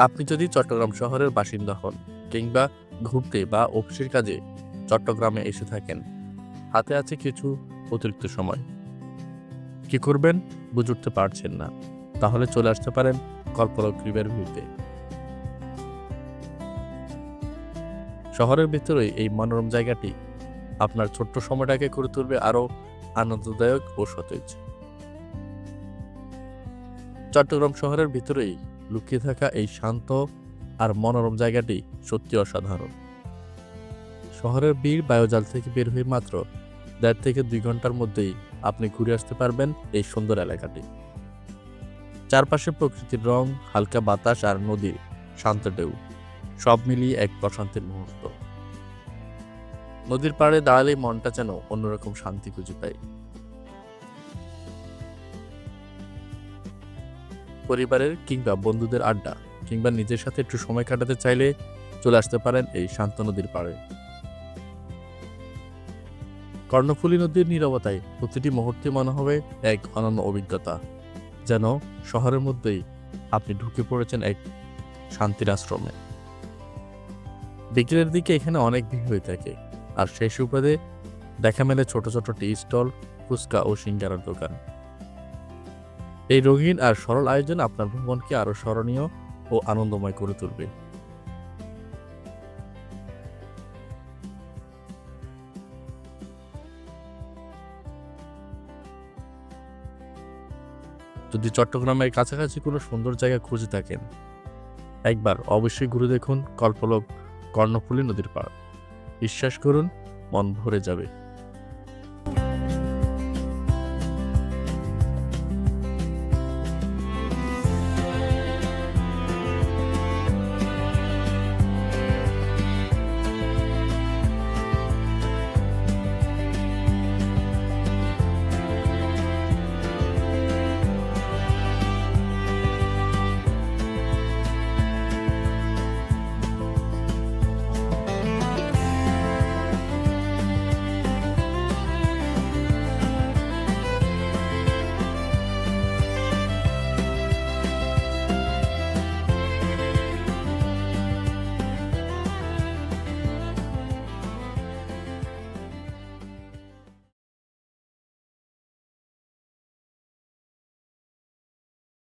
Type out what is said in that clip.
আপনি যদি চট্টগ্রাম শহরের বাসিন্দা হন কিংবা ঘুরতে বা অফিসের কাজে চট্টগ্রামে এসে থাকেন, হাতে আছে কিছু অতিরিক্ত সময়, কি করবেন বুঝে উঠতে পারছেন না, তাহলে চলে আসতে পারেন কল্পলক রিভার ভিউতে। শহরের ভিতরেই এই মনোরম জায়গাটি আপনার ছোট্ট সময়টাকে করে তুলবে আরও আনন্দদায়ক ও সতেজ। চট্টগ্রাম শহরের ভিতরেই লুকিয়ে থাকা এই শান্ত আর মনোরম জায়গাটি সত্যি অসাধারণ। শহরের ভিড় বায়ুজাল থেকে বের হয়ে মাত্র ১.৫ থেকে ২ ঘন্টার মধ্যেই আপনি ঘুরে আসতে পারবেন এই সুন্দর এলাকাটি। চারপাশে প্রকৃতির রং, হালকা বাতাস আর নদীর শান্ত ঢেউ সব মিলিয়ে এক প্রশান্তির মুহূর্ত। নদীর পাড়ে দাঁড়ালেই মনটা যেন অন্যরকম শান্তি খুঁজে পায়। পরিবারের কিংবা বন্ধুদের আড্ডা কিংবা নিজের সাথে একটু সময় কাটাতে চাইলে চলে আসতে পারেন এই শান্ত নদীর পাড়ে। কর্ণফুলী নদীর নীরবতায় প্রতিটি মুহূর্তে মনে হবে এক অনন্য অভিজ্ঞতা, যেন শহরের মধ্যেই আপনি ঢুকে পড়েছেন এক শান্তির আশ্রমে। বিকেলের দিকে এখানে অনেক ভিড় হয়ে থাকে, আর সেই সুবাদে দেখা মেলে ছোট ছোট টি স্টল, ফুচকা ও সিঙ্গারার দোকান। এই রঙিন আর সরল আয়োজন আপনার ভ্রমণকে আরো স্মরণীয় ও আনন্দময় করে তুলবে। যদি চট্টগ্রামের কাছাকাছি কোনো সুন্দর জায়গা খুঁজে থাকেন, একবার অবশ্যই ঘুরে দেখুন কল্পলক কর্ণফুলী নদীর পাড়। বিশ্বাস করুন, মন ভরে যাবে।